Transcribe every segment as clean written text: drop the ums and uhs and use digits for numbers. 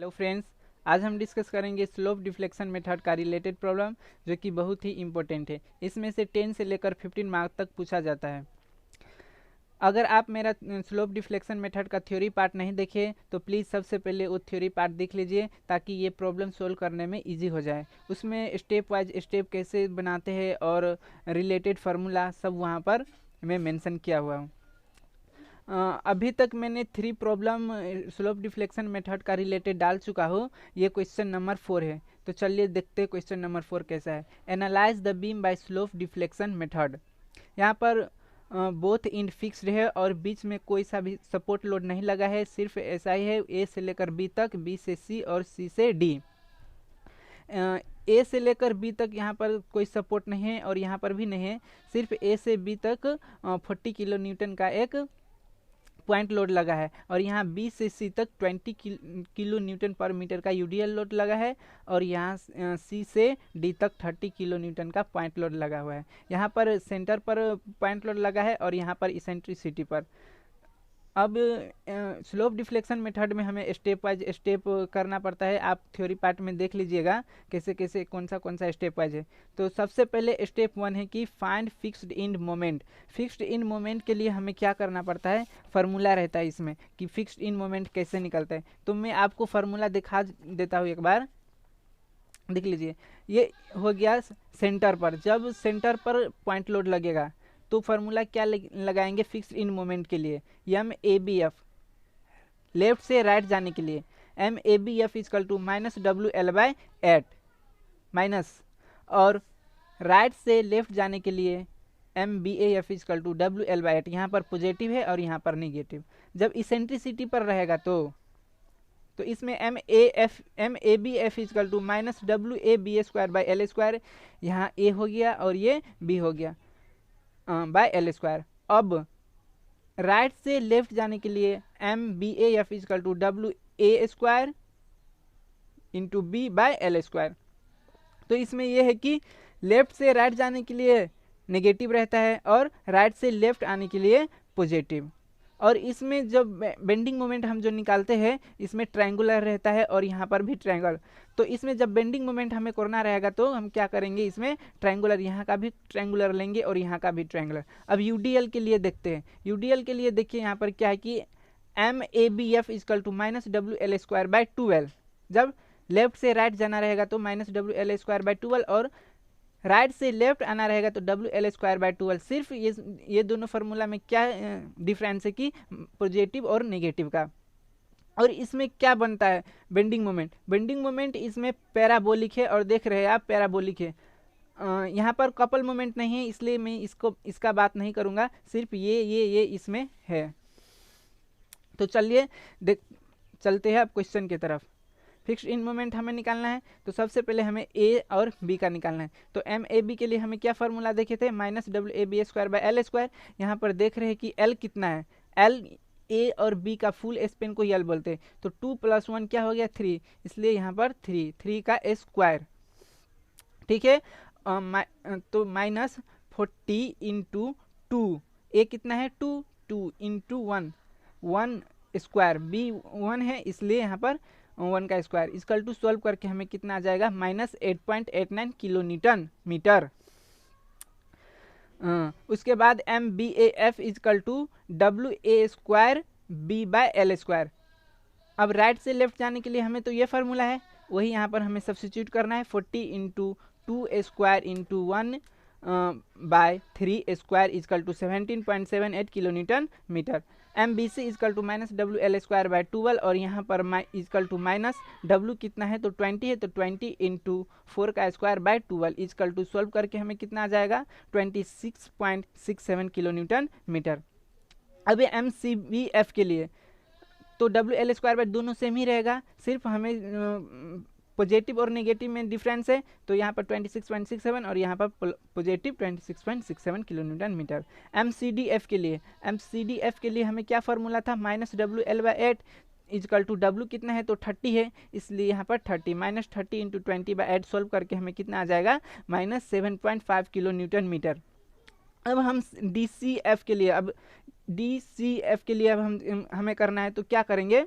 Hello friends, आज हम discuss करेंगे स्लोप डिफ्लेक्शन मेथड का रिलेटेड प्रॉब्लम जो कि बहुत ही इंपॉर्टेंट है। इसमें से 10 से लेकर 15 मार्क तक पूछा जाता है। अगर आप मेरा स्लोप डिफ्लेक्शन मेथड का थ्योरी पार्ट नहीं देखे तो प्लीज़ सबसे पहले वो थ्योरी पार्ट देख लीजिए ताकि ये प्रॉब्लम सोल्व करने में इजी हो जाए। उसमें स्टेप वाइज स्टेप कैसे बनाते हैं और रिलेटेड फार्मूला सब वहाँ पर मैं मेंशन किया हुआ हूँ। अभी तक मैंने 3 प्रॉब्लम स्लोप डिफ्लेक्शन मेथड का रिलेटेड डाल चुका हूँ। ये क्वेश्चन नंबर 4 है, तो चलिए देखते हैं क्वेश्चन नंबर 4 कैसा है। Analyse the beam by slope deflection method. यहाँ पर बोथ इंड फिक्स्ड है और बीच में कोई सा भी सपोर्ट लोड नहीं लगा है, सिर्फ ऐसा ही है ए से लेकर बी तक, बी से सी और सी से डी। ए से लेकर बी तक यहाँ पर कोई सपोर्ट नहीं है और यहाँ पर भी नहीं है, सिर्फ ए से बी तक 40 किलो न्यूटन का एक पॉइंट लोड लगा है और यहाँ बी से सी तक 20 किलो न्यूटन पर मीटर का यूडीएल लोड लगा है और यहाँ सी से डी तक 30 किलो न्यूटन का पॉइंट लोड लगा हुआ है। यहाँ पर सेंटर पर पॉइंट लोड लगा है और यहाँ पर इसेंट्रिसिटी पर। अब स्लोप डिफ्लेक्शन मेथड में हमें स्टेप वाइज स्टेप करना पड़ता है। आप थ्योरी पार्ट में देख लीजिएगा कैसे कैसे कौन सा स्टेप वाइज है। तो सबसे पहले स्टेप 1 है कि find fixed end moment. Fixed end moment के लिए हमें क्या करना पड़ता है, फार्मूला रहता है इसमें कि फिक्स्ड इंड मोमेंट कैसे निकलता है। तो मैं आपको फार्मूला दिखा देता हूँ, एक बार देख लीजिए। ये हो गया सेंटर पर, जब सेंटर पर पॉइंट लोड लगेगा तो फार्मूला क्या लगाएंगे फिक्स्ड इन मोमेंट के लिए, M A B F, left से राइट जाने के लिए M A B F is equal to minus W L by 8 minus, और राइट से लेफ्ट जाने के लिए M B A F is equal to W L by 8। यहाँ पर पॉजिटिव है और यहाँ पर निगेटिव। जब इसेंट्रिसिटी पर रहेगा तो इसमें M A B F is equal to minus W A B A square by L square, यहाँ ए हो गया और ये बी हो गया बाय एल स्क्वायर। अब राइट से लेफ्ट जाने के लिए M B A F is equal to W A square into B by L square. तो इसमें यह है कि लेफ्ट से राइट जाने के लिए नेगेटिव रहता है और राइट से लेफ्ट आने के लिए पॉजिटिव। और इसमें जब बेंडिंग मोमेंट हम जो निकालते हैं इसमें ट्रायंगुलर रहता है और यहाँ पर भी ट्रायंगल। तो इसमें जब बेंडिंग मोमेंट हमें करना रहेगा तो हम क्या करेंगे, इसमें ट्रायंगुलर, यहाँ का भी ट्रायंगुलर लेंगे और यहाँ का भी ट्रायंगुलर। अब यूडीएल के लिए देखते हैं। यूडीएल के लिए देखिए यहाँ पर क्या है कि M A B F is equal to minus W L square by 12। जब लेफ्ट से राइट जाना रहेगा तो minus W L square by 12 और राइट से लेफ्ट आना रहेगा तो डब्ल्यू एल स्क्वायर बाय 12। सिर्फ ये दोनों फार्मूला में क्या डिफरेंस है कि पॉजिटिव और नेगेटिव का। और इसमें क्या बनता है, बेंडिंग मोमेंट। बेंडिंग मोमेंट इसमें पैराबोलिक है और देख रहे हैं आप पैराबोलिक है। यहाँ पर कपल मोमेंट नहीं है इसलिए मैं इसका बात नहीं करूँगा, सिर्फ ये इसमें है। तो चलिए चलते हैं अब क्वेश्चन की तरफ। फिक्स्ड इन मोमेंट हमें निकालना है तो सबसे पहले हमें ए और बी का निकालना है। तो एम ए बी के लिए हमें क्या फार्मूला देखे थे, minus W A B square by L square. यहाँ पर देख रहे हैं कि एल कितना है, एल ए और बी का फुल स्पेन को एल बोलते हैं। तो 2 + 1 क्या हो गया 3, इसलिए यहाँ पर 3 का स्क्वायर, ठीक है। तो माइनस 40 इंटू 2, ए कितना है 2 इंटू 1 स्क्वायर, बी 1 है इसलिए यहाँ पर 1 का स्क्वायर इक्वल टू सॉल्व करके हमें कितना आ जाएगा, माइनस 8.89 किलो न्यूटन मीटर। उसके बाद M B A F is equal to W A square B by L square. अब राइट से लेफ्ट जाने के लिए हमें तो ये फार्मूला है, वही यहाँ पर हमें सब्सिट्यूट करना है। 40 into 2 square into 1 by 3 square is equal to 17.78 kilo newton metre. M B C is equal to minus W L square by 12 और यहाँ पर इजकल टू माइनस डब्ल्यू कितना है तो 20 है, तो 20 इंटू 4 का square by 12 is equal to solve करके हमें कितना आ जाएगा 26.67 किलो न्यूटन मीटर। अब ये एम सी बी एफ के लिए तो डब्ल्यू एल स्क्वायर बाय दोनों सेम ही रहेगा, सिर्फ हमें पॉजिटिव और नेगेटिव में डिफरेंस है। तो यहाँ पर 26.67 और यहाँ पर positive 26.67 kilo newton metre. M C D F के लिए हमें क्या फार्मूला था, minus W L by 8 is equal to W कितना है तो 30 है, इसलिए यहाँ पर 30 माइनस 30 इंटू 20 बाय 8 सोल्व करके हमें कितना आ जाएगा, माइनस 7.5 किलो न्यूटन मीटर। अब हम डी सी एफ के लिए अब हमें करना है तो क्या करेंगे,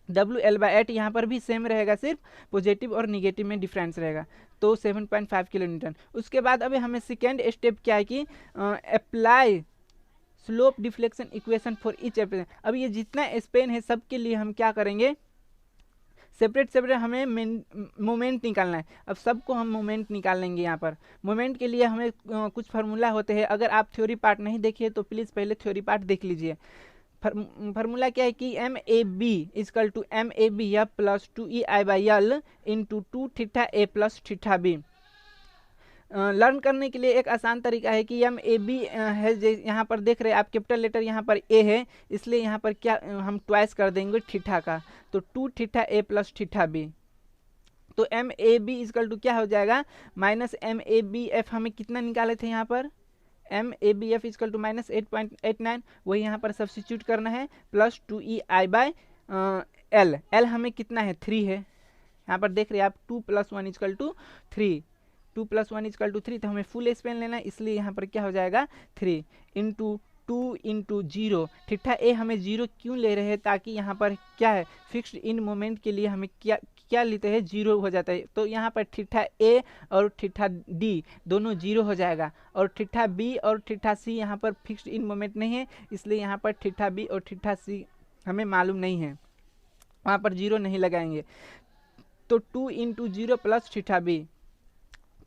WL/8 यहाँ पर भी सेम रहेगा, सिर्फ पॉजिटिव और निगेटिव में डिफरेंस रहेगा, तो 7.5 किलो न्यूटन। उसके बाद अभी हमें सेकेंड स्टेप क्या है कि apply slope deflection equation for each application. अब ये जितना स्पेन है सबके लिए हम क्या करेंगे, सेपरेट सेपरेट हमें मोमेंट निकालना है। अब सबको हम मोमेंट निकाल लेंगे। यहाँ पर मोमेंट के लिए हमें कुछ फार्मूला होते हैं। अगर आप थ्योरी पार्ट नहीं देखिए तो प्लीज़ पहले थ्योरी पार्ट देख लीजिए। फार्मूला क्या है कि MAB इजकल टू MAB या plus 2EI/L into 2θA plus θB। Learn करने के लिए एक आसान तरीका है कि MAB है, यहाँ पर देख रहे हैं आप कैपिटल लेटर यहाँ पर A है, इसलिए यहाँ पर क्या हम ट्वाइस कर देंगे थीटा का, तो 2θA प्लस θB। तो MAB इजकल टू क्या हो जाएगा, माइनस MABF हमें कितना निकाले थे यहाँ पर, MABF इजकल टू माइनस 8.89, वही यहाँ पर सब्सिट्यूट करना है, प्लस 2EI/L। L हमें कितना है, 3 है। यहाँ पर देख रहे हैं आप 2 + 1 इजकल टू 3, 2 + 1 इजकल टू 3, तो हमें फुल स्पेन लेना है, इसलिए यहाँ पर क्या हो जाएगा 3 इंटू 2 इंटू 0। थीटा ए हमें 0 क्यों ले रहे हैं, ताकि यहाँ पर क्या है फिक्स्ड इन मोमेंट के लिए हमें क्या लेते हैं, 0 हो जाता है। तो यहाँ पर थीटा ए और थीटा डी दोनों 0 हो जाएगा, और थीटा बी और थीटा सी यहाँ पर फिक्स्ड इन मोमेंट नहीं है, इसलिए यहाँ पर थीटा बी और थीटा सी हमें मालूम नहीं है, वहाँ पर 0 नहीं लगाएंगे। तो 2 इंटू 0 प्लस थीटा बी,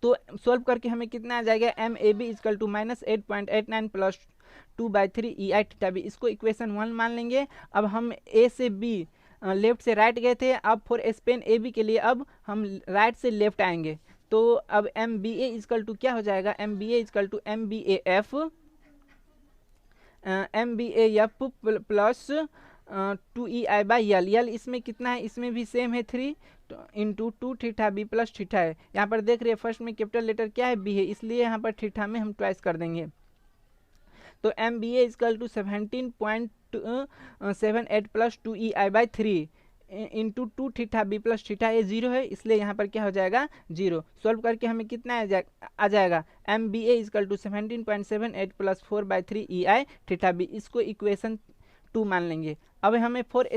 तो सॉल्व करके हमें कितना आ जाएगा, MAB is equal to minus 8.89 plus 2/3 EI/θB। इसको इक्वेशन 1 मान लेंगे। अब हम A से B लेफ्ट से राइट गए थे, अब फॉर स्पेन AB के लिए अब हम राइट से लेफ्ट आएंगे। तो अब MBA इजकल टू क्या हो जाएगा, MBA is equal to MBAF plus 2EI/L। L इसमें कितना है, इसमें भी सेम है 3 इंटू 2θB प्लस थीटा है। यहाँ पर देख रहे हैं फर्स्ट में कैपिटल लेटर क्या है, B है, इसलिए यहाँ पर थीटा में हम ट्वाइस कर देंगे। तो MBA is equal to 17.78 plus 2EI/3 into 2θB plus theta A 0 है, इसलिए यहाँ पर क्या हो जाएगा 0। सॉल्व करके हमें कितना आ जाएगा, MBA is equal to 17.78 plus 4/3 EI/θB। इसको इक्वेशन 2 मान लेंगे। अब हमें फॉर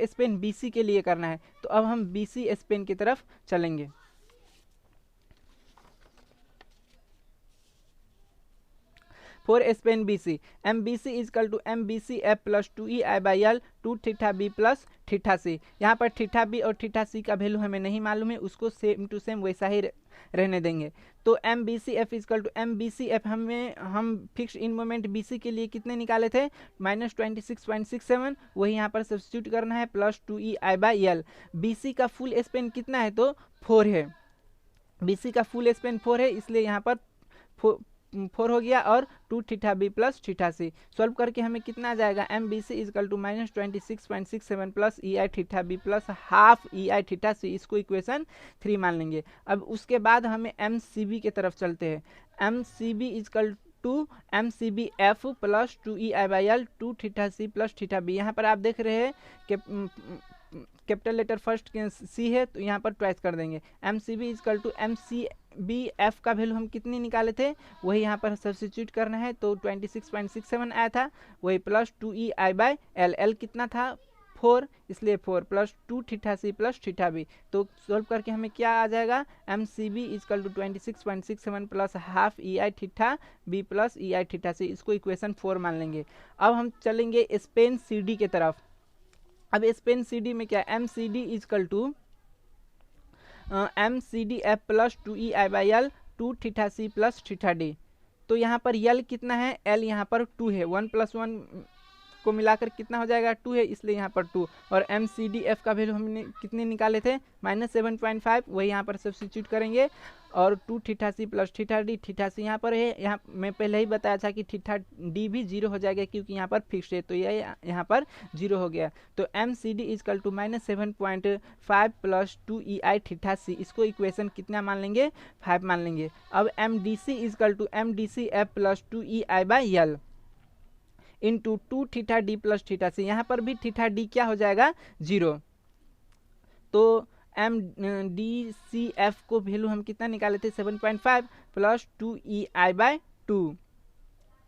स्पेन BC के लिए करना है, तो अब हम BC स्पेन की तरफ चलेंगे। For span BC, MBC is equal to MBCF plus 2EI/L 2θB plus θC। यहाँ पर θB और θC का वैल्यू हमें नहीं मालूम है, उसको सेम टू सेम वैसा ही रहने देंगे। तो MBCF इजकल टू MBCF हम फिक्स इन मोमेंट BC के लिए कितने निकाले थे, माइनस 26.67, वही यहाँ पर सब्स्टिट्यूट करना है, प्लस 2EI/L। BC का फुल स्पेन कितना है, तो 4 है, BC का फुल स्पेन 4 है, इसलिए यहाँ पर 4 हो गया, और 2θB प्लस θC। सॉल्व करके हमें कितना आ जाएगा, MBC is equal to minus 26.67 plus EI/θB plus half EI/θC। इसको इक्वेशन 3 मान लेंगे। अब उसके बाद हमें MCB के तरफ चलते हैं। MCB is equal to MCBF plus 2EI/L 2θC plus θB। यहाँ पर आप देख रहे हैं कि कैपिटल लेटर फर्स्ट C है, तो यहाँ पर ट्वाइस कर देंगे। MCB इजकल टू MCBF का वैल्यू हम कितनी निकाले थे, वही यहाँ पर सब्स्टिट्यूट करना है, तो 26.67 आया था, वही प्लस 2EI/L। L कितना था, 4, इसलिए 4 प्लस 2θC प्लस θB। तो सॉल्व करके हमें क्या आ जाएगा, MCB is equal to 26.67 plus half EI/θB plus EI/θC। इसको इक्वेशन 4 मान लेंगे। अब हम चलेंगे स्पेन CD के तरफ। अब स्पेन CD में क्या, MCD is equal to MCDF plus 2EI/L 2θC plus θD। तो यहाँ पर L कितना है, L यहाँ पर 2 है, 1 + 1 को मिलाकर कितना हो जाएगा, 2 है, इसलिए यहाँ पर 2। और MCDF का वैल्यू हमने कितने निकाले थे, माइनस 7.5, वही यहाँ पर सब्स्टिट्यूट करेंगे, और 2θC प्लस θD। θC यहाँ पर है, यहाँ मैं पहले ही बताया था कि θD भी 0 हो जाएगा, क्योंकि यहाँ पर फिक्स है, तो यह यहाँ पर 0 हो गया। तो MCD is equal to minus 7.5 plus 2EI/θC। इसको इक्वेशन कितना मान लेंगे, 5 मान लेंगे। अब MDC is equal to MDCF plus 2EI/L into 2θD plus θC। यहाँ पर भी θD क्या हो जाएगा, 0। तो MDCF को वैल्यू हम कितना निकाले थे, 7.5 प्लस 2EI/2,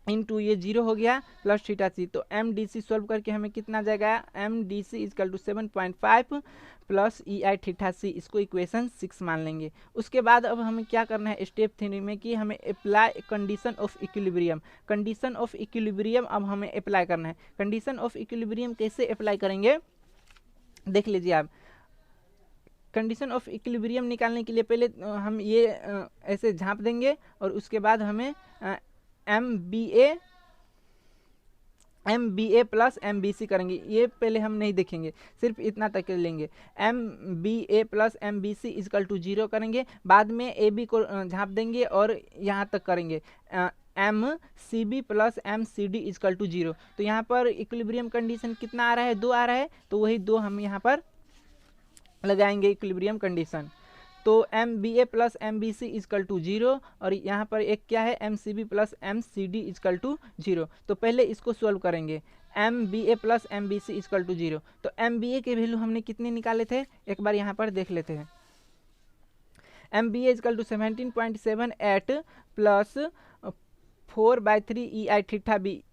इंटू ये 0 हो गया प्लस थीटा सी। तो एम डी सी सोल्व करके हमें कितना जाएगा, M D C is equal to 7.5 plus E I theta C, इसको इक्वेशन 6 मान लेंगे। उसके बाद अब हमें क्या करना है स्टेप 3 में कि हमें apply condition of equilibrium. Condition of equilibrium अब हमें अप्लाई करना है। कंडीशन ऑफ इक्विलिब्रियम कैसे अप्लाई करेंगे देख लीजिए आप। कंडीशन ऑफ इक्विलिब्रियम निकालने के लिए पहले हम ये ऐसे झांप देंगे और उसके बाद हमें M B A plus M B सी करेंगे। ये पहले हम नहीं देखेंगे, सिर्फ इतना तक लेंगे। M B A plus M B C is equal to 0 करेंगे, बाद में ए बी को झांप देंगे और यहाँ तक करेंगे M C B plus M C D is equal to 0। तो यहाँ पर इक्विलिब्रियम कंडीशन कितना आ रहा है, 2 आ रहा है, तो वही 2 हम यहाँ पर लगाएंगे इक्विलिब्रियम कंडीशन। तो M B A plus M B C is equal to 0 और यहाँ पर एक क्या है M C B plus M C D is equal to 0। तो पहले इसको सॉल्व करेंगे, M B A plus M B C is equal to 0। तो एम बी ए के वैल्यू हमने कितने निकाले थे एक बार यहाँ पर देख लेते हैं। M B A is equal to 17.78 plus 4/3 E I theta B,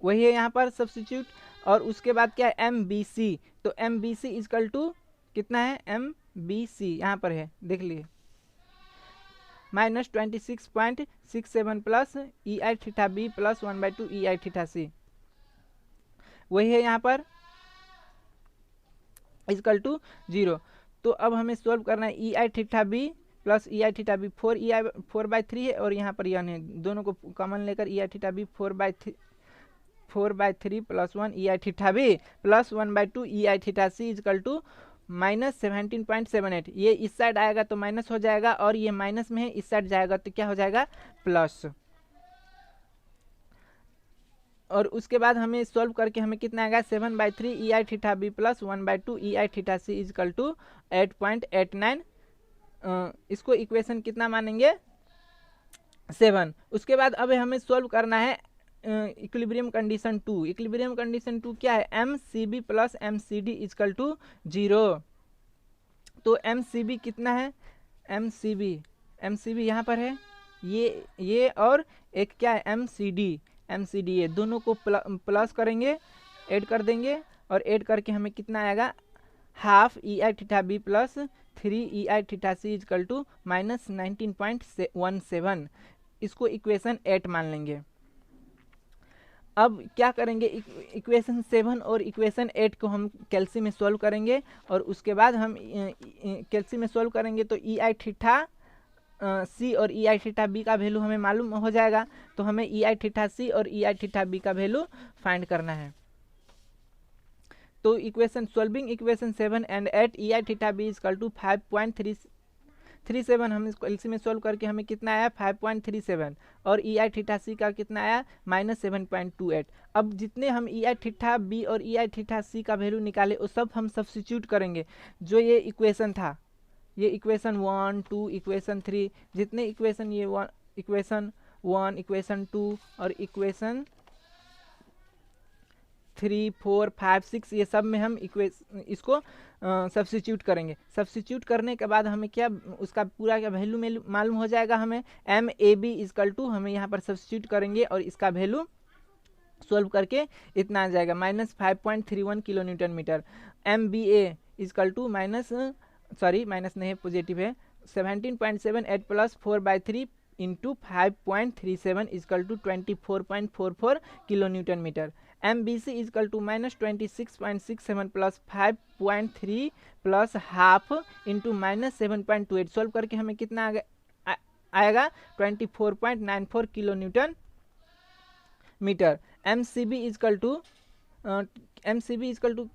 वही है यहाँ पर सब्स्टिट्यूट। और उसके बाद क्या है एम बी सी, तो M B C is equal to कितना है, एम बी सी यहाँ पर है देख लिए, -26.67 plus E I theta B plus 1/2 E I theta सी, वही है यहाँ पर इजकल टू 0। तो अब हमें सोल्व करना है ई I theta B plus E I theta B, 4/3 है और यहाँ पर यन है, दोनों को कॉमन लेकर E I theta B 4/3 plus 1 E I theta B plus 1/2 E I theta C is equal to -17.78। ये इस साइड आएगा तो माइनस हो जाएगा और ये माइनस में है, इस साइड जाएगा तो क्या हो जाएगा प्लस। और उसके बाद हमें सॉल्व करके हमें कितना आएगा 7/3 E I theta B plus 1/2 E I theta C is equal to 8.89। इसको इक्वेशन कितना मानेंगे 7। उसके बाद अब हमें सॉल्व करना है इक्विलिब्रियम कंडीशन 2। इक्विलिब्रियम कंडीशन 2 क्या है, M C B plus M C D is equal to 0। तो एम सी बी कितना है, एम सी बी यहाँ पर है, ये और एक क्या है एम सी डी ये दोनों को प्लस करेंगे, ऐड कर देंगे और ऐड करके हमें कितना आएगा half E I theta B plus 3 E I theta C is equal to -19.17। इसको इक्वेशन 8 मान लेंगे। अब क्या करेंगे इक्वेशन 7 और इक्वेशन 8 को हम कैल्सी में सॉल्व करेंगे और उसके बाद हम कैल्सी में सॉल्व करेंगे तो ई आई थीटा सी और ई आई थीटा बी का वैल्यू हमें मालूम हो जाएगा। तो हमें ई आई थीटा सी और ई आई थीटा बी का वैल्यू फाइंड करना है। तो equation solving equation 7 and 8 E I theta B is equal to 5.37। हम इसको एलसी में सॉल्व करके हमें कितना आया 5.37 और ई आई थीटा सी का कितना आया -7.28। अब जितने हम ई आई थीटा बी और ई आई थीटा सी का वैल्यू निकाले वो सब हम सब्स्टिट्यूट करेंगे। जो ये इक्वेशन था, ये इक्वेशन 1 2 इक्वेशन 3, जितने इक्वेशन ये इक्वेशन 1 इक्वेशन 2 और इक्वेशन 3 4 5 6 ये सब में हम इसको सब्स्टिट्यूट करेंगे। सब्स्टिट्यूट करने के बाद हमें क्या उसका पूरा क्या वैल्यू मालूम हो जाएगा। हमें M A B is equal to हम यहाँ पर सब्स्टिट्यूट करेंगे और इसका वैल्यू सोल्व करके इतना आ जाएगा -5.31 kilo newton metre. M B A is equal to minus नहीं है पॉजिटिव है 17.78 plus 4/3 into 5.37 is equal to 24.44 kilo newton metre. M B C is equal to -26.67 plus 5.3 plus half into -7.28। Solve करके हमें कितना आएगा 24.94 kilo newton metre. M C B is equal to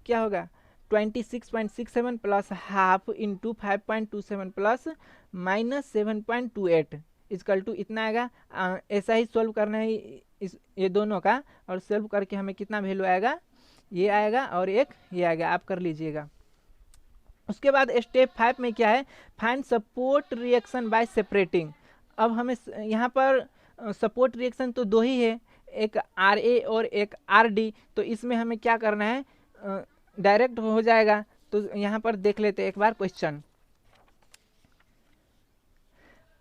क्या होगा 26.67 plus half into 5.27 plus -7.28 is equal to इतना आएगा। ऐसा ही solve करना है ये दोनों का और सॉल्व करके हमें कितना वैल्यू आएगा, ये आएगा और एक ये आएगा, आप कर लीजिएगा। उसके बाद स्टेप 5 में क्या है, find support reaction by separating. अब हमें यहाँ पर सपोर्ट रिएक्शन तो 2 ही है, एक आर ए और एक आर डी। तो इसमें हमें क्या करना है, डायरेक्ट हो जाएगा। तो यहाँ पर देख लेते एक बार क्वेश्चन।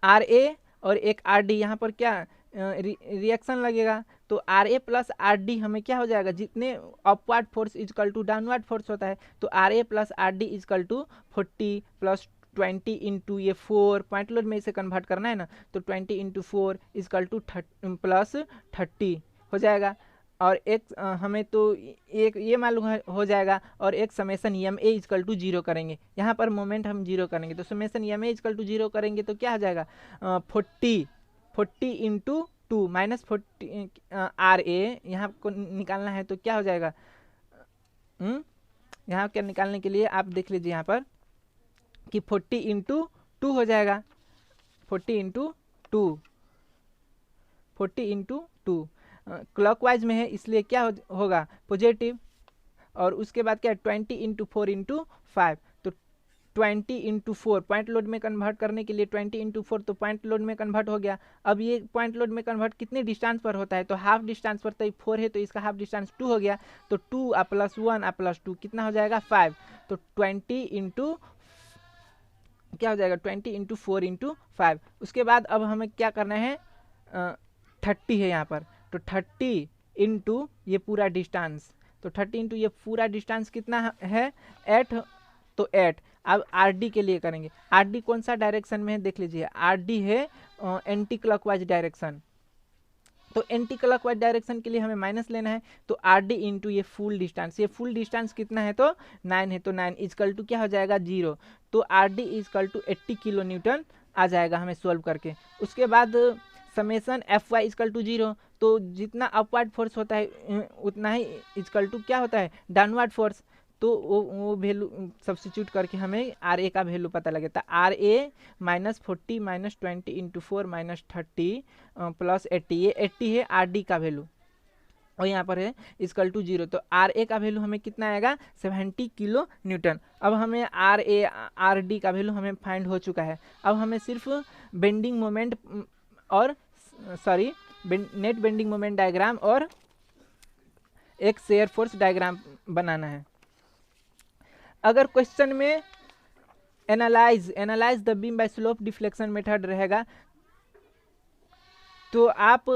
RA और एक RD, यहाँ पर क्या रिएक्शन लगेगा, तो RA प्लस RD हमें क्या हो जाएगा, जितने upward force is equal to downward force होता है, तो RA plus RD is equal to 40 plus 20 into ये 4 पॉइंट लोड में इसे कन्वर्ट करना है ना, तो 20 इंटू 4 इजकल टू प्लस 30 हो जाएगा। और एक हमें तो एक ये मालूम हो जाएगा, और एक summation M A is equal to 0 करेंगे, यहाँ पर मोमेंट हम 0 करेंगे, तो summation M A is equal to 0 करेंगे तो क्या हो जाएगा, 40 इंटू 2 माइनस 40 RA यहाँ को निकालना है, तो क्या हो जाएगा, यहाँ क्या निकालने के लिए आप देख लीजिए यहाँ पर कि 40 इंटू 2 हो जाएगा, 40 इंटू 2, 40 इंटू 2 क्लॉकवाइज में है इसलिए क्या होगा पॉजिटिव, और उसके बाद क्या 20 इंटू 4 इंटू 5, तो 20 इंटू 4 पॉइंट लोड में कन्वर्ट करने के लिए 20 इंटू 4 तो पॉइंट लोड में कन्वर्ट हो गया। अब ये पॉइंट लोड में कन्वर्ट कितने डिस्टेंस पर होता है, तो हाफ डिस्टेंस पर, तो 4 है तो इसका हाफ डिस्टेंस 2 हो गया, तो 2 प्लस 1 प्लस 2 कितना हो जाएगा 5, तो 20 इंटू क्या हो जाएगा 20 इंटू 4 इंटू 5। उसके बाद अब हमें क्या करना है 30 है यहाँ पर, तो 30 इंटू ये पूरा डिस्टेंस, तो 30 इंटू ये पूरा डिस्टेंस कितना है 8, तो 8। अब RD के लिए करेंगे, RD कौन सा डायरेक्शन में है देख लीजिए, RD है एंटी क्लॉकवाइज डायरेक्शन, तो एंटी क्लॉकवाइज डायरेक्शन के लिए हमें माइनस लेना है, तो RD इंटू ये फुल डिस्टेंस, ये फुल डिस्टेंस कितना है तो 9 है, तो 9 इजकल टू क्या हो जाएगा 0, तो RD is equal to 80 kilonewton आ जाएगा हमें सोल्व करके। उसके बाद समेसन Fy इजकल टू 0, तो जितना अपवर्ड फोर्स होता है उतना ही इजकल टू क्या होता है डाउनवर्ड फोर्स, तो वो वैल्यू सब्स्टिट्यूट करके हमें RA का वैल्यू पता लगेगा, RA minus 40 minus 20 into 4 minus 30 plus 80, ये 80 है RD का वैल्यू, और यहाँ पर है इजकल टू 0, तो RA का वैल्यू हमें कितना आएगा 70 किलो न्यूटन। अब हमें RD का वैल्यू हमें फाइंड हो चुका है, अब हमें सिर्फ बेंडिंग मोमेंट और नेट बेंडिंग मोमेंट डायग्राम और एक शेयर फोर्स डायग्राम बनाना है। अगर क्वेश्चन में analyse the beam by slope deflection method रहेगा, तो आप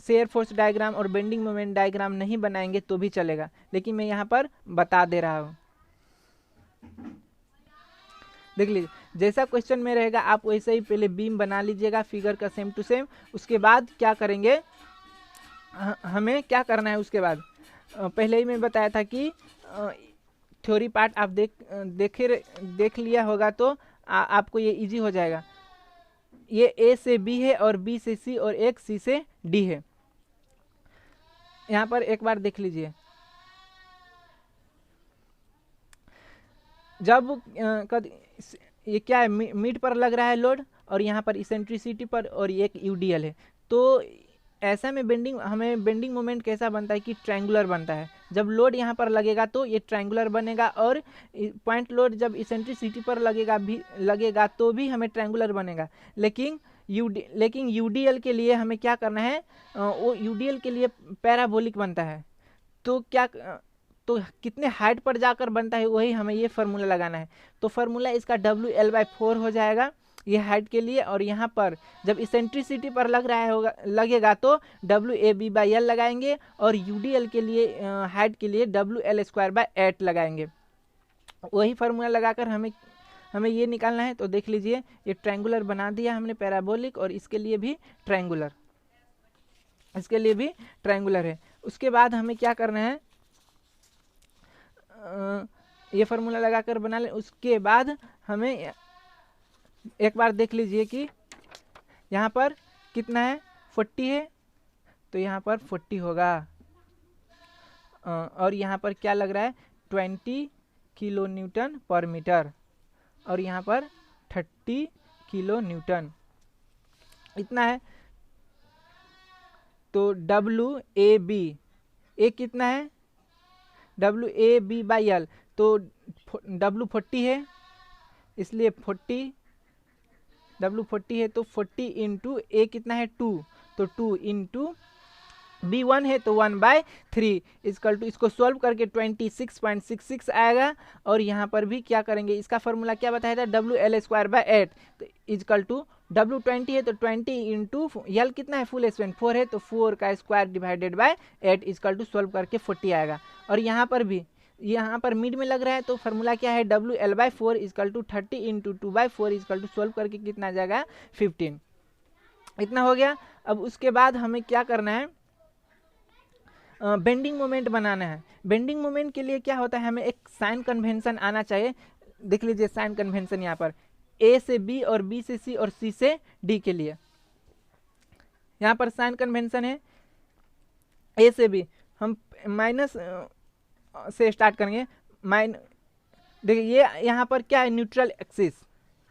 शेयर फोर्स डायग्राम और बेंडिंग मोमेंट डायग्राम नहीं बनाएंगे तो भी चलेगा, लेकिन मैं यहाँ पर बता दे रहा हूँ। देख लीजिए जैसा क्वेश्चन में रहेगा आप वैसे ही पहले बीम बना लीजिएगा फिगर का सेम टू सेम। उसके बाद क्या करेंगे, हमें क्या करना है उसके बाद, पहले ही मैं बताया था कि थ्योरी पार्ट आप देख लिया होगा तो आपको ये इजी हो जाएगा। ये A से B है और B से C और एक C से D है। यहाँ पर एक बार देख लीजिए, जब ये क्या है मिड पर लग रहा है लोड और यहाँ पर इसेंट्रिसिटी पर और ये एक यूडीएल है, तो ऐसा में हमें बेंडिंग मोमेंट कैसा बनता है कि ट्रायंगुलर बनता है। जब लोड यहाँ पर लगेगा तो ये ट्रायंगुलर बनेगा, और पॉइंट लोड जब इसेंट्रिसिटी पर लगेगा तो भी हमें ट्रायंगुलर बनेगा। लेकिन यूडीएल के लिए हमें क्या करना है, वो यूडीएल के लिए पैराबोलिक बनता है, तो कितने हाइट पर जाकर बनता है वही हमें ये फार्मूला लगाना है। तो फार्मूला इसका WL/4 हो जाएगा ये हाइट के लिए, और यहाँ पर जब इसेंट्रिसिटी पर लगेगा तो WAB/L लगाएंगे, और UDL के लिए हाइट के लिए WL²/8 लगाएंगे। वही फार्मूला लगाकर हमें ये निकालना है। तो देख लीजिए ये ट्रायंगुलर बना दिया हमने पैराबोलिक, और इसके लिए भी ट्रायंगुलर, है। उसके बाद हमें क्या करना है, ये फार्मूला लगाकर बना ले। उसके बाद हमें एक बार देख लीजिए कि यहाँ पर कितना है 40 है, तो यहाँ पर 40 होगा, और यहाँ पर क्या लग रहा है 20 किलो न्यूटन पर मीटर, और यहाँ पर 30 किलो न्यूटन इतना है। तो WAB कितना है WAB/L, तो W 40 है इसलिए 40, W 40 है तो 40 इंटू A कितना है 2, तो 2 इंटू B 1 है तो 1/3 इजकल टू, इसको सॉल्व करके 26.66 आएगा। और यहाँ पर भी क्या करेंगे, इसका फॉर्मूला क्या बताया था WL²/8, तो इजकल टू W 20 है तो 20 इंटू यल कितना है फुल स्पेन 4 है तो 4 का square divided by 8 is equal to solve करके 40 आएगा। और यहाँ पर भी यहाँ पर मिड में लग रहा है तो फार्मूला क्या है W L by 4 is equal to 30 into 2 by 4 is equal to solve करके कितना आ जाएगा 15। इतना हो गया। अब उसके बाद हमें क्या करना है, बेंडिंग मोमेंट बनाना है। बेंडिंग मोमेंट के लिए क्या होता है, हमें एक साइन कन्वेंशन आना चाहिए। देख लीजिए साइन कन्वेंशन यहाँ पर ए से बी और बी से सी और सी से डी के लिए यहाँ पर साइन कन्वेंशन है। ए से बी हम माइनस से स्टार्ट करेंगे। देखिए ये यहाँ पर क्या है न्यूट्रल एक्सिस,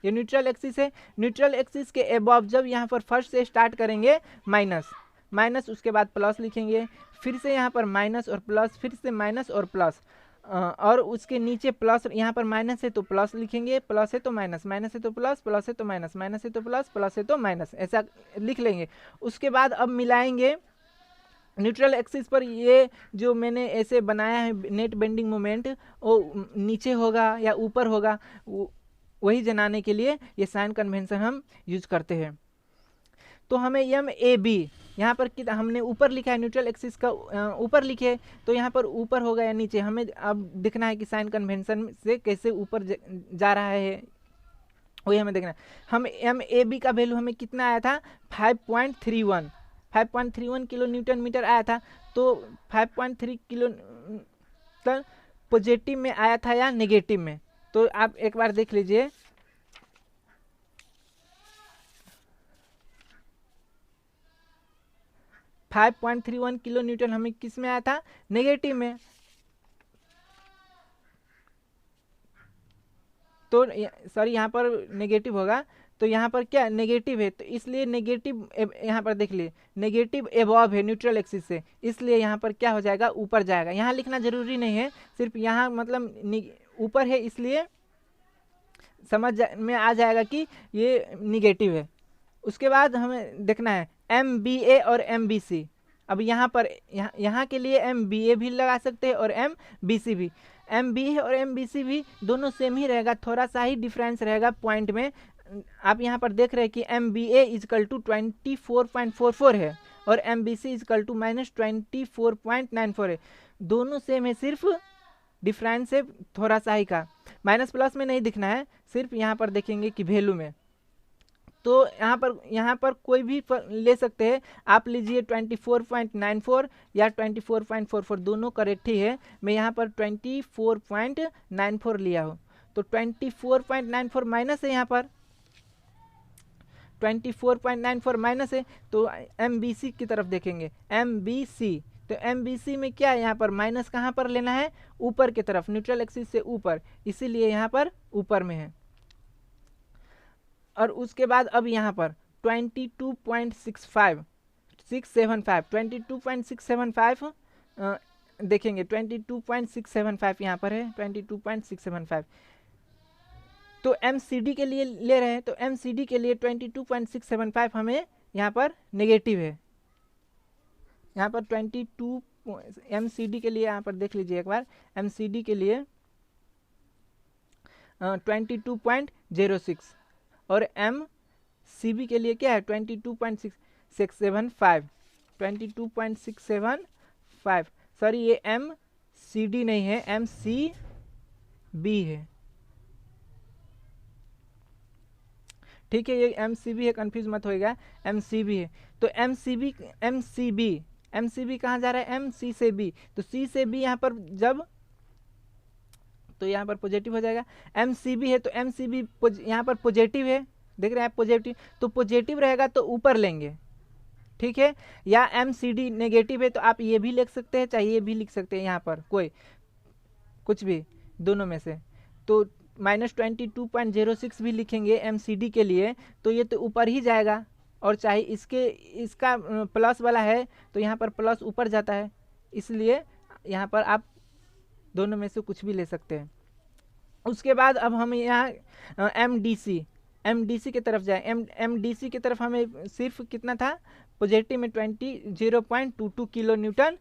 ये न्यूट्रल एक्सिस है। न्यूट्रल एक्सिस के अबव जब यहाँ पर फर्स्ट से स्टार्ट करेंगे माइनस माइनस उसके बाद प्लस लिखेंगे, फिर से यहाँ पर माइनस और प्लस, फिर से माइनस और प्लस, और उसके नीचे प्लस, यहाँ पर माइनस है तो प्लस लिखेंगे, प्लस है तो माइनस, माइनस है तो प्लस, प्लस है तो माइनस, माइनस है तो प्लस, प्लस है तो माइनस, ऐसा लिख लेंगे। उसके बाद अब मिलाएंगे न्यूट्रल एक्सिस पर। ये जो मैंने ऐसे बनाया है नेट बेंडिंग मोमेंट वो नीचे होगा या ऊपर होगा, वही जनाने के लिए ये साइन कन्वेंशन हम यूज करते हैं। तो हमें एम ए बी यहाँ पर कितना हमने ऊपर लिखा है, न्यूट्रल एक्सिस का ऊपर लिखे तो यहाँ पर ऊपर होगा या नीचे, हमें अब दिखना है कि साइन कन्वेंशन से कैसे ऊपर जा रहा है, वही हमें देखना है। हम एम ए बी का वैल्यू हमें कितना आया था 5.31 5.31 किलो न्यूटन मीटर आया था। तो 5.3 किलो पॉजिटिव में आया था या नेगेटिव में, तो आप एक बार देख लीजिए। फाइव 5.31 किलो न्यूटन हमें किस में आया था, नेगेटिव में। तो सॉरी यहाँ पर नेगेटिव होगा, तो यहाँ पर क्या नेगेटिव है, तो इसलिए नेगेटिव यहाँ पर देख लिए नेगेटिव एबव है न्यूट्रल एक्सिस से, इसलिए यहाँ पर क्या हो जाएगा ऊपर जाएगा। यहाँ लिखना जरूरी नहीं है, सिर्फ यहाँ मतलब ऊपर है इसलिए समझ में आ जाएगा कि ये निगेटिव है। उसके बाद हमें देखना है एम बी ए और एम बी सी। अब यहाँ पर यहाँ के लिए एम बी ए भी लगा सकते हैं और एम बी सी भी। एम बी ए और एम बी सी भी दोनों सेम ही रहेगा, थोड़ा सा ही डिफरेंस रहेगा पॉइंट में। आप यहाँ पर देख रहे हैं कि M B A is equal to 24.44 है और M B C is equal to -24.94 है। दोनों सेम है, सिर्फ डिफरेंस है थोड़ा सा ही का। माइनस प्लस में नहीं दिखना है, सिर्फ यहाँ पर देखेंगे कि वैल्यू में। तो यहाँ पर कोई भी ले सकते हैं, आप लीजिए 24.94 या 24.44, दोनों करेक्ट ही है। मैं यहाँ पर 24.94 लिया हूँ, तो 24.94 माइनस है, यहाँ पर 24.94 माइनस है, तो एम बी सी की तरफ देखेंगे एम बी सी। तो एम बी सी में क्या है, यहाँ पर माइनस कहाँ पर लेना है, ऊपर की तरफ, न्यूट्रल एक्सिस से ऊपर, इसीलिए यहाँ पर ऊपर में है। और उसके बाद अब यहाँ पर 22.675 देखेंगे, 22.675 यहाँ पर है, 22.675। तो एम सी डी के लिए ले रहे हैं, तो एम सी डी के लिए 22.675 हमें यहाँ पर नेगेटिव है। यहाँ पर 22 एम सी डी के लिए यहाँ पर देख लीजिए एक बार, एम सी डी के लिए 22.06 और एम सी बी के लिए क्या है 22.675। सॉरी ये एम सी डी नहीं है, एम सी बी है, ठीक है। ये एम सी बी है, कंफ्यूज मत होएगा, एम सी बी है। तो एम सी बी कहाँ जा रहा है, एम सी से बी, तो सी से बी यहाँ पर जब, तो यहाँ पर पॉजिटिव हो जाएगा। एम सी बी है तो एम सी बी यहाँ पर पॉजिटिव है, देख रहे हैं पॉजिटिव, तो पॉजिटिव रहेगा तो ऊपर लेंगे, ठीक है। या एम सी डी नेगेटिव है तो आप ये भी लिख सकते हैं, चाहे ये भी लिख सकते हैं, यहाँ पर कोई कुछ भी दोनों में से। तो -22.06 भी लिखेंगे एम सी डी के लिए, तो ये तो ऊपर ही जाएगा। और चाहे इसका प्लस वाला है तो यहाँ पर प्लस ऊपर जाता है, इसलिए यहाँ पर आप दोनों में से कुछ भी ले सकते हैं। उसके बाद अब हम यहाँ एम डी सी की तरफ जाए। एम डी सी की तरफ हमें सिर्फ कितना था, पॉजिटिव में 0.22 किलो न्यूटन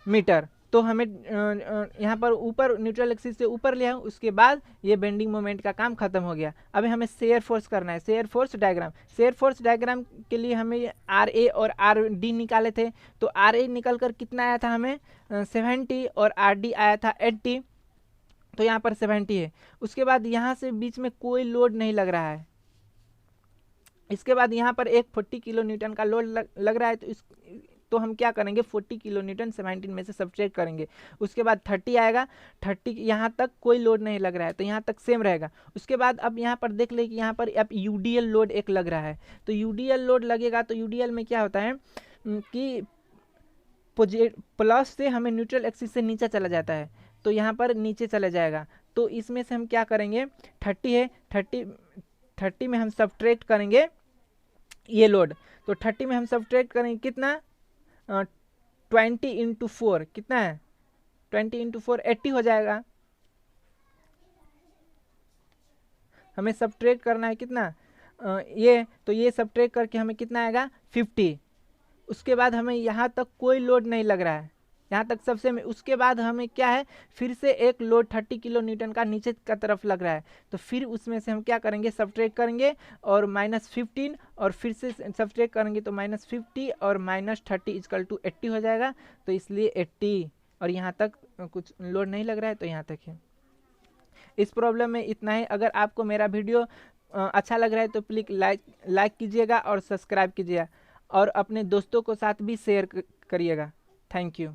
मीटर, तो हमें यहाँ पर ऊपर न्यूट्रल एक्सिस से ऊपर ले आऊँ, उसके बाद ये बेंडिंग मोमेंट का काम खत्म हो गया। अभी हमें शेयर फोर्स करना है, share force diagram. Share force diagram के लिए हमें आर ए और आर डी निकाले थे, तो आर ए निकल कर कितना आया था हमें 70 और आर डी आया था 80, तो यहाँ पर 70 है। उसके बाद यहाँ से बीच में कोई लोड नहीं लग रहा है। इसके बाद यहाँ पर एक 40 किलो न्यूटन का लोड लग रहा है, तो हम क्या करेंगे 40 किलो न्यूटन 17 में से सब्ट्रैक्ट करेंगे। उसके बाद 30 आएगा, 30 यहाँ तक कोई लोड नहीं लग रहा है तो यहाँ तक सेम रहेगा। उसके बाद अब यहाँ पर देख ले कि यहाँ पर अब यूडीएल लोड एक लग रहा है, तो यूडीएल लोड लगेगा तो यूडीएल में क्या होता है कि प्लस से हमें न्यूट्रल एक्सिस से नीचे चला जाता है, तो यहाँ पर नीचे चला जाएगा। तो इसमें से हम क्या करेंगे 30 है, 30 में हम सब्ट्रैक्ट करेंगे ये लोड, तो 30 में हम सब्ट्रैक्ट करेंगे कितना 20 इंटू 4 कितना है 20 इंटू 4 80 हो जाएगा। हमें सब्ट्रैक्ट करना है कितना ये, तो ये सब्ट्रैक्ट करके हमें कितना आएगा 50। उसके बाद हमें यहाँ तक कोई लोड नहीं लग रहा है, यहाँ तक सबसे में। उसके बाद हमें क्या है फिर से एक लोड 30 किलो न्यूटन का नीचे का तरफ लग रहा है, तो फिर उसमें से हम क्या करेंगे सब्ट्रैक्ट करेंगे और -15 और फिर से सब्ट्रैक्ट करेंगे तो -50 और -30 इक्वल टू 80 हो जाएगा। तो इसलिए 80 और यहाँ तक कुछ लोड नहीं लग रहा है तो यहाँ तक है। इस प्रॉब्लम में इतना ही। अगर आपको मेरा वीडियो अच्छा लग रहा है तो प्लीज़ लाइक कीजिएगा और सब्सक्राइब कीजिएगा और अपने दोस्तों को साथ भी शेयर करिएगा। Thank you.